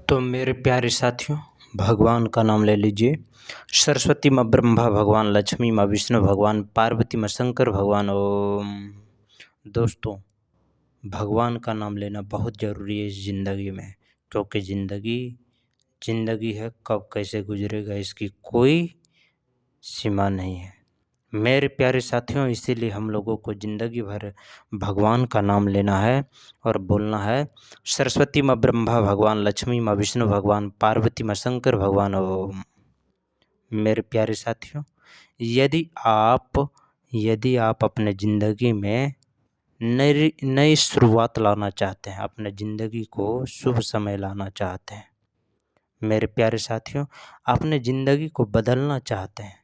तो मेरे प्यारे साथियों, भगवान का नाम ले लीजिए। सरस्वती माँ ब्रह्मा भगवान, लक्ष्मी माँ विष्णु भगवान, पार्वती माँ शंकर भगवान। ओम। दोस्तों, भगवान का नाम लेना बहुत ज़रूरी है इस ज़िंदगी में, क्योंकि ज़िंदगी है, कब कैसे गुजरेगा इसकी कोई सीमा नहीं है। मेरे प्यारे साथियों, इसीलिए हम लोगों को ज़िंदगी भर भगवान का नाम लेना है और बोलना है, सरस्वती माँ ब्रह्मा भगवान, लक्ष्मी माँ विष्णु भगवान, पार्वती माँ शंकर भगवान। ओम। मेरे प्यारे साथियों, यदि आप अपने ज़िंदगी में नई शुरुआत लाना चाहते हैं, अपने ज़िंदगी को शुभ समय लाना चाहते हैं, मेरे प्यारे साथियों, अपने ज़िंदगी को बदलना चाहते हैं,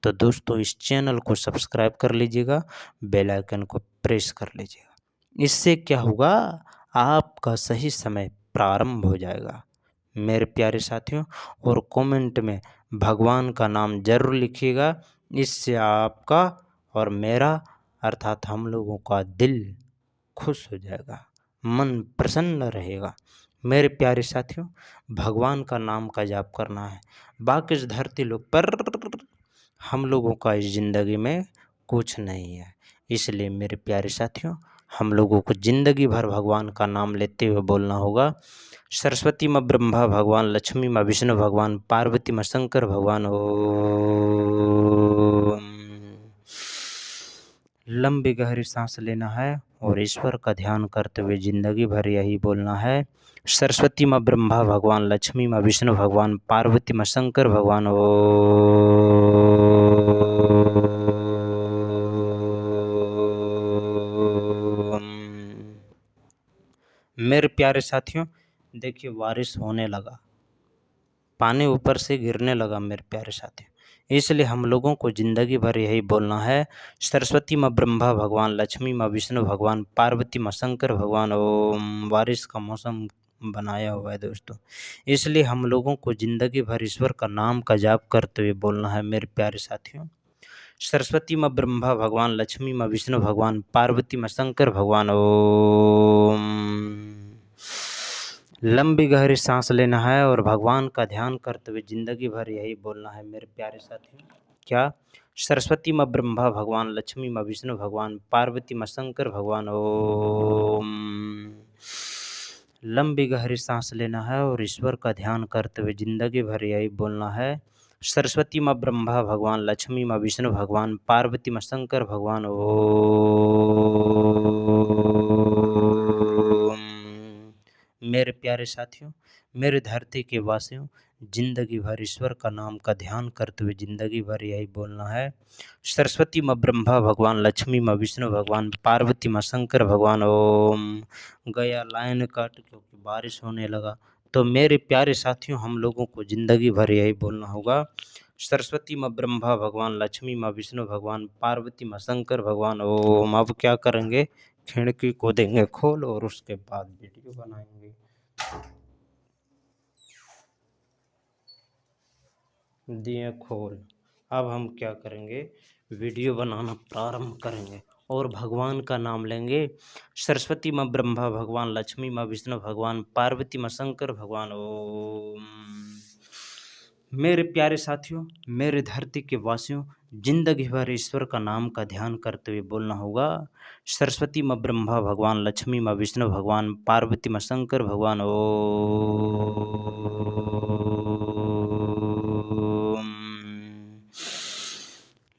तो दोस्तों इस चैनल को सब्सक्राइब कर लीजिएगा, बेल आइकन को प्रेस कर लीजिएगा। इससे क्या होगा, आपका सही समय प्रारंभ हो जाएगा मेरे प्यारे साथियों। और कमेंट में भगवान का नाम जरूर लिखिएगा, इससे आपका और मेरा अर्थात हम लोगों का दिल खुश हो जाएगा, मन प्रसन्न रहेगा। मेरे प्यारे साथियों, भगवान का नाम का जाप करना है, बाकी इस धरती लोग पर हम लोगों का इस ज़िंदगी में कुछ नहीं है। इसलिए मेरे प्यारे साथियों, हम लोगों को ज़िंदगी भर भगवान का नाम लेते हुए बोलना होगा, सरस्वती माँ ब्रह्मा भगवान, लक्ष्मी माँ विष्णु भगवान, पार्वती माँ शंकर भगवान। ओम। लंबी गहरी सांस लेना है और ईश्वर का ध्यान करते हुए ज़िंदगी भर यही बोलना है, सरस्वती माँ ब्रह्मा भगवान, लक्ष्मी माँ विष्णु भगवान, पार्वती माँ शंकर भगवान। ओम। मेरे प्यारे साथियों, देखिए बारिश होने लगा, पानी ऊपर से गिरने लगा मेरे प्यारे साथियों। इसलिए हम लोगों को ज़िंदगी भर यही बोलना है, सरस्वती माँ ब्रह्मा भगवान, लक्ष्मी माँ विष्णु भगवान, पार्वती माँ शंकर भगवान। ओम। बारिश का मौसम बनाया हुआ है दोस्तों, इसलिए हम लोगों को ज़िंदगी भर ईश्वर का नाम का जाप करते हुए बोलना है मेरे प्यारे साथियों, सरस्वती माँ ब्रह्मा भगवान, लक्ष्मी माँ विष्णु भगवान, पार्वती माँ शंकर भगवान। ओम। लंबी गहरी सांस लेना है और भगवान का ध्यान करते हुए ज़िंदगी भर यही बोलना है मेरे प्यारे साथियों, क्या, सरस्वती माँ ब्रह्मा भगवान, लक्ष्मी माँ विष्णु भगवान, पार्वती माँ शंकर भगवान। ओम। लंबी गहरी सांस लेना है और ईश्वर का ध्यान करते हुए ज़िंदगी भर यही बोलना है, सरस्वती माँ ब्रह्मा भगवान, लक्ष्मी माँ विष्णु भगवान, पार्वती माँ शंकर भगवान। ओम। मेरे प्यारे साथियों, मेरे धरती के वासियों, ज़िंदगी भर ईश्वर का नाम का ध्यान करते हुए ज़िंदगी भर यही बोलना है, सरस्वती माँ ब्रह्मा भगवान, लक्ष्मी माँ विष्णु भगवान, पार्वती माँ शंकर भगवान। ओम। गया लाइन कट क्योंकि बारिश होने लगा। तो मेरे प्यारे साथियों, हम लोगों को ज़िंदगी भर यही बोलना होगा, सरस्वती माँ ब्रह्मा भगवान, लक्ष्मी माँ विष्णु भगवान, पार्वती माँ शंकर भगवान। ओम। अब क्या करेंगे, खिड़की को देंगे खोल और उसके बाद वीडियो बनाएंगे। दिए खोल, अब हम क्या करेंगे, वीडियो बनाना प्रारंभ करेंगे और भगवान का नाम लेंगे, सरस्वती माँ ब्रह्मा भगवान, लक्ष्मी माँ विष्णु भगवान, पार्वती माँ शंकर भगवान। ओम। मेरे प्यारे साथियों, मेरे धरती के वासियों, जिंदगी भर ईश्वर का नाम का ध्यान करते हुए बोलना होगा, सरस्वती माँ ब्रह्मा भगवान, लक्ष्मी माँ विष्णु भगवान, पार्वती माँ शंकर भगवान। ओम।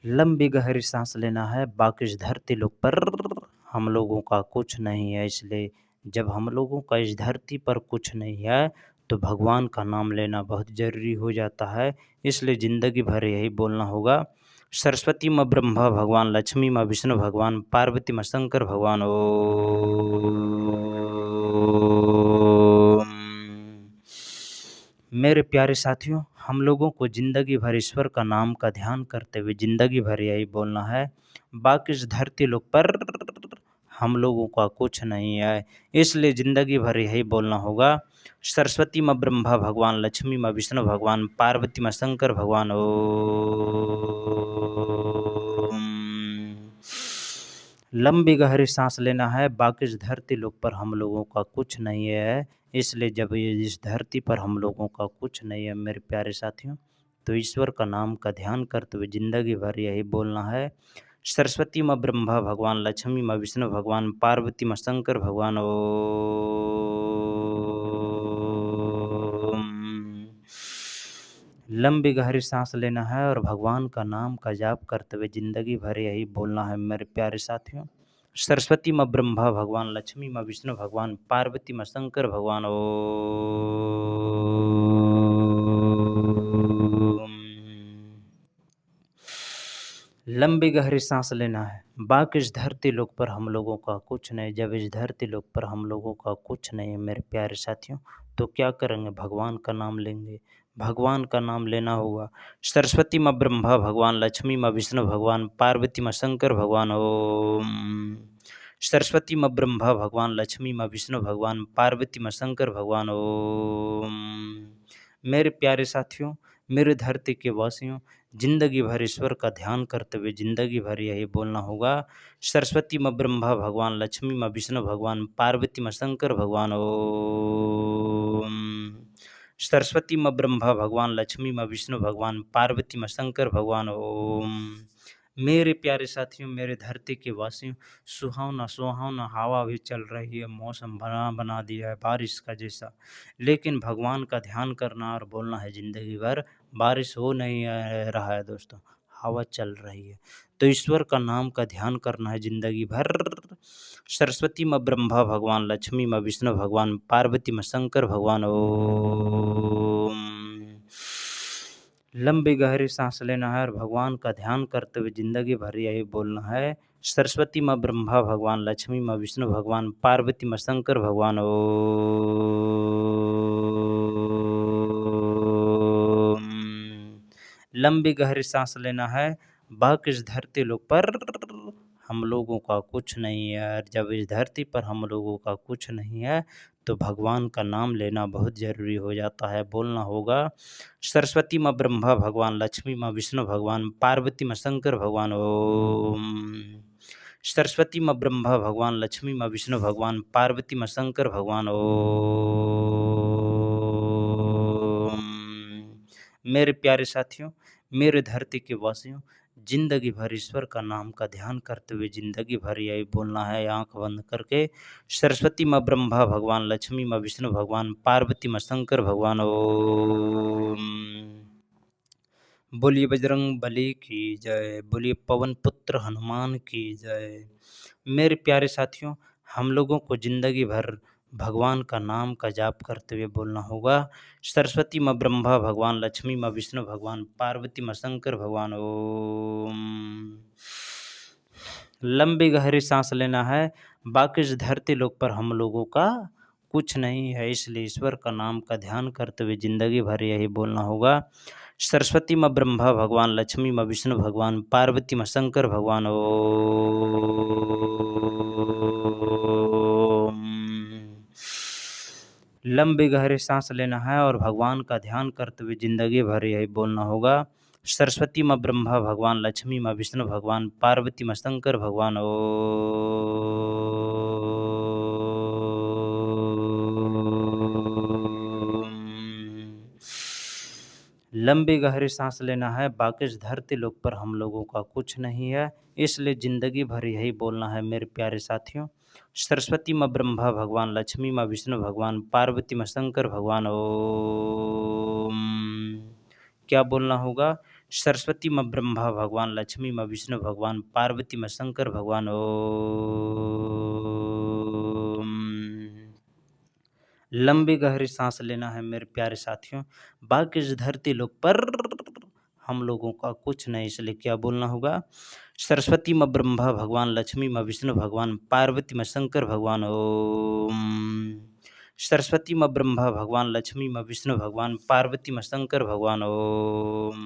लंबी गहरी सांस लेना है, बाकी इस धरती लोग पर हम लोगों का कुछ नहीं है। इसलिए जब हम लोगों का इस धरती पर कुछ नहीं है तो भगवान का नाम लेना बहुत ज़रूरी हो जाता है। इसलिए ज़िंदगी भर यही बोलना होगा, सरस्वती माँ ब्रह्मा भगवान, लक्ष्मी माँ विष्णु भगवान, पार्वती माँ शंकर भगवान। ओम। मेरे प्यारे साथियों, हम लोगों को ज़िंदगी भर ईश्वर का नाम का ध्यान करते हुए ज़िंदगी भर यही बोलना है, बाकी इस धरती लोग पर हम लोगों का कुछ नहीं है। इसलिए ज़िंदगी भर यही बोलना होगा, सरस्वती माँ ब्रह्मा भगवान, लक्ष्मी माँ विष्णु भगवान, पार्वती माँ शंकर भगवान। ओम। लंबी गहरी सांस लेना है, बाकी इस धरती लोक पर हम लोगों का कुछ नहीं है। इसलिए जब ये इस धरती पर हम लोगों का कुछ नहीं है मेरे प्यारे साथियों, तो ईश्वर का नाम का ध्यान करते हुए ज़िंदगी भर यही बोलना है, सरस्वती माँ ब्रह्मा भगवान, लक्ष्मी माँ विष्णु भगवान, पार्वती माँ शंकर भगवान, ओम। लंबी गहरी सांस लेना है और भगवान का नाम का जाप करते हुए ज़िंदगी भर यही बोलना है मेरे प्यारे साथियों, सरस्वती माँ ब्रह्मा भगवान, लक्ष्मी माँ विष्णु भगवान, पार्वती माँ शंकर भगवान, ओम। लंबी गहरी सांस लेना है। बाकी इस धरती लोक पर हम लोगों का कुछ नहीं, जब इस धरती लोक पर हम लोगों का कुछ नहीं है मेरे प्यारे साथियों, तो क्या करेंगे? भगवान का नाम लेंगे, भगवान का नाम लेना होगा। सरस्वती माँ ब्रह्मा भगवान, लक्ष्मी माँ विष्णु भगवान, पार्वती माँ शंकर भगवान, ओम। सरस्वती माँ ब्रह्मा भगवान, लक्ष्मी माँ विष्णु भगवान, पार्वती माँ शंकर भगवान, ओम। मेरे प्यारे साथियों, मेरे धरती के वासियों, जिंदगी भर ईश्वर का ध्यान करते हुए जिंदगी भर यही बोलना होगा, सरस्वती माँ ब्रह्मा भगवान, लक्ष्मी माँ विष्णु भगवान, पार्वती माँ शंकर भगवान, ओम। सरस्वती माँ ब्रह्मा भगवान, लक्ष्मी माँ विष्णु भगवान, पार्वती माँ शंकर भगवान, ओम। मेरे प्यारे साथियों, मेरे धरती के वासियों, सुहावना सुहावना हवा भी चल रही है, मौसम बना बना दिया है बारिश का जैसा, लेकिन भगवान का ध्यान करना और बोलना है ज़िंदगी भर। बारिश हो नहीं रहा है दोस्तों, हवा चल रही है, तो ईश्वर का नाम का ध्यान करना है ज़िंदगी भर। सरस्वती माँ ब्रह्मा भगवान, लक्ष्मी माँ विष्णु भगवान, पार्वती माँ शंकर भगवान, ओम। लंबी गहरी सांस लेना है और भगवान का ध्यान करते हुए ज़िंदगी भर यही बोलना है, सरस्वती माँ ब्रह्मा भगवान, लक्ष्मी माँ विष्णु भगवान, पार्वती माँ शंकर भगवान, ओम। लंबी गहरी सांस लेना है। बाकी इस धरती लोक पर हम लोगों का कुछ नहीं है, और जब इस धरती पर हम लोगों का कुछ नहीं है, तो भगवान का नाम लेना बहुत ज़रूरी हो जाता है। बोलना होगा, सरस्वती माँ ब्रह्मा भगवान, लक्ष्मी माँ विष्णु भगवान, पार्वती माँ शंकर भगवान, ओम। सरस्वती माँ ब्रह्मा भगवान, लक्ष्मी माँ विष्णु भगवान, पार्वती माँ शंकर भगवान, ओम। मेरे प्यारे साथियों, मेरे धरती के वासियों, जिंदगी भर ईश्वर का नाम का ध्यान करते हुए जिंदगी भर यही बोलना है, आंख बंद करके, सरस्वती माँ ब्रह्मा भगवान, लक्ष्मी माँ विष्णु भगवान, पार्वती माँ शंकर भगवान, ओम। बोलिए बजरंग बली की जय, बोलिए पवन पुत्र हनुमान की जय। मेरे प्यारे साथियों, हम लोगों को जिंदगी भर भगवान का नाम का जाप करते हुए बोलना होगा, सरस्वती माँ ब्रह्मा भगवान, लक्ष्मी माँ विष्णु भगवान, पार्वती माँ शंकर भगवान, ओम। लंबी गहरी सांस लेना है। बाकी इस धरती लोक पर हम लोगों का कुछ नहीं है, इसलिए ईश्वर का नाम का ध्यान करते हुए जिंदगी भर यही बोलना होगा, सरस्वती माँ ब्रह्मा भगवान, लक्ष्मी माँ विष्णु भगवान, पार्वती माँ शंकर भगवान, ओम। लंबी गहरी सांस लेना है और भगवान का ध्यान करते हुए जिंदगी भर यही बोलना होगा, सरस्वती माँ ब्रह्मा भगवान, लक्ष्मी माँ विष्णु भगवान, पार्वती माँ शंकर भगवान, ओम। लंबी गहरी सांस लेना है। बाकी इस धरती लोक पर हम लोगों का कुछ नहीं है, इसलिए ज़िंदगी भर यही बोलना है मेरे प्यारे साथियों, सरस्वती माँ ब्रह्मा भगवान, लक्ष्मी माँ विष्णु भगवान, पार्वती माँ शंकर भगवान, ओम। क्या बोलना होगा, सरस्वती माँ ब्रह्मा भगवान, लक्ष्मी माँ विष्णु भगवान, पार्वती माँ शंकर भगवान, ओम। लंबी गहरी सांस लेना है मेरे प्यारे साथियों, बाकी इस धरती लोक पर हम लोगों का कुछ नहीं, इसलिए क्या बोलना होगा, सरस्वती माँ ब्रह्मा भगवान, लक्ष्मी माँ विष्णु भगवान, पार्वती माँ शंकर भगवान, ओम। सरस्वती माँ ब्रह्मा भगवान, लक्ष्मी माँ विष्णु भगवान, पार्वती माँ शंकर भगवान, ओम।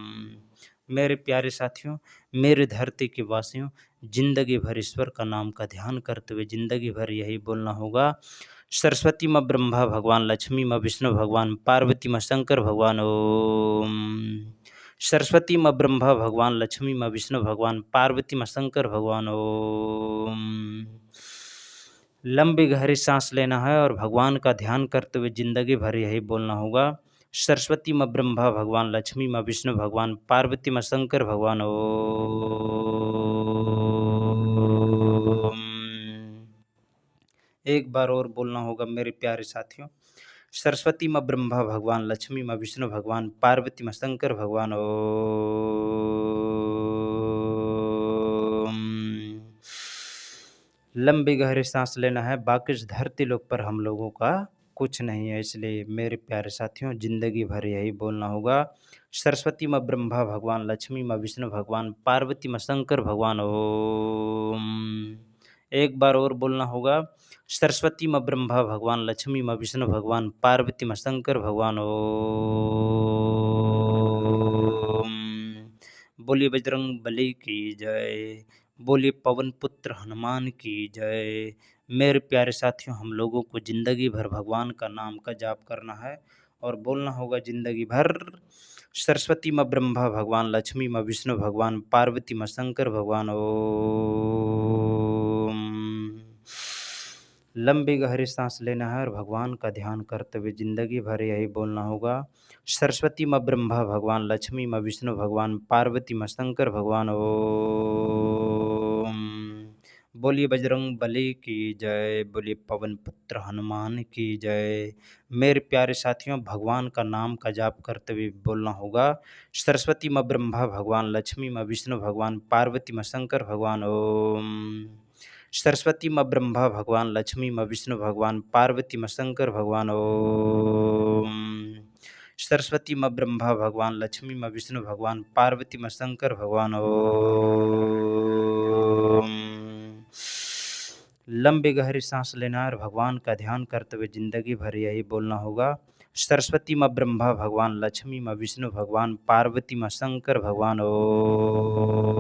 मेरे प्यारे साथियों, मेरे धरती के वासियों, जिंदगी भर ईश्वर का नाम का ध्यान करते हुए जिंदगी भर यही बोलना होगा, सरस्वती माँ ब्रह्मा भगवान, लक्ष्मी माँ विष्णु भगवान, पार्वती माँ शंकर भगवान, ओम। सरस्वती माँ ब्रह्मा भगवान, लक्ष्मी माँ विष्णु भगवान, पार्वती माँ शंकर भगवान, ओम। लंबी गहरी सांस लेना है और भगवान का ध्यान करते हुए ज़िंदगी भर यही बोलना होगा, सरस्वती माँ ब्रह्मा भगवान, लक्ष्मी माँ विष्णु भगवान, पार्वती माँ शंकर भगवान, ओम। एक बार और बोलना होगा मेरे प्यारे साथियों, सरस्वती माँ ब्रह्मा भगवान, लक्ष्मी माँ विष्णु भगवान, पार्वती माँ शंकर भगवान, ओम। लंबी गहरी सांस लेना है, बाकी इस धरती लोक पर हम लोगों का कुछ नहीं है, इसलिए मेरे प्यारे साथियों ज़िंदगी भर यही बोलना होगा, सरस्वती माँ ब्रह्मा भगवान, लक्ष्मी माँ विष्णु भगवान, पार्वती माँ शंकर भगवान, ओम। एक बार और बोलना होगा, सरस्वती माँ ब्रह्मा भगवान, लक्ष्मी माँ विष्णु भगवान, पार्वती माँ शंकर भगवान, ओम। बोलिए बजरंग बली की जय, बोलिए पवन पुत्र हनुमान की जय। मेरे प्यारे साथियों, हम लोगों को ज़िंदगी भर भगवान का नाम का जाप करना है और बोलना होगा ज़िंदगी भर, सरस्वती माँ ब्रह्मा भगवान, लक्ष्मी माँ विष्णु भगवान, पार्वती माँ शंकर भगवान, ओम। लंबी गहरी सांस लेना है और भगवान का ध्यान करते हुए ज़िंदगी भर यही बोलना होगा, सरस्वती माँ ब्रह्मा भगवान, लक्ष्मी माँ विष्णु भगवान, पार्वती माँ शंकर भगवान, ओम। बोलिए बजरंग बली की जय, बोलिए पवन पुत्र हनुमान की जय। मेरे प्यारे साथियों, भगवान का नाम का जाप करते हुए बोलना होगा, सरस्वती माँ ब्रह्मा भगवान, लक्ष्मी माँ विष्णु भगवान, पार्वती माँ शंकर भगवान, ओम। सरस्वती माँ ब्रह्मा भगवान, लक्ष्मी माँ विष्णु भगवान, पार्वती माँ शंकर भगवान, ओम। सरस्वती माँ ब्रह्मा भगवान, लक्ष्मी माँ विष्णु भगवान, पार्वती माँ शंकर भगवान, ओम। लंबी गहरी सांस लेना और भगवान का ध्यान करते हुए ज़िंदगी भर यही बोलना होगा, सरस्वती माँ ब्रह्मा भगवान, लक्ष्मी माँ विष्णु भगवान, पार्वती माँ शंकर भगवान, ओम।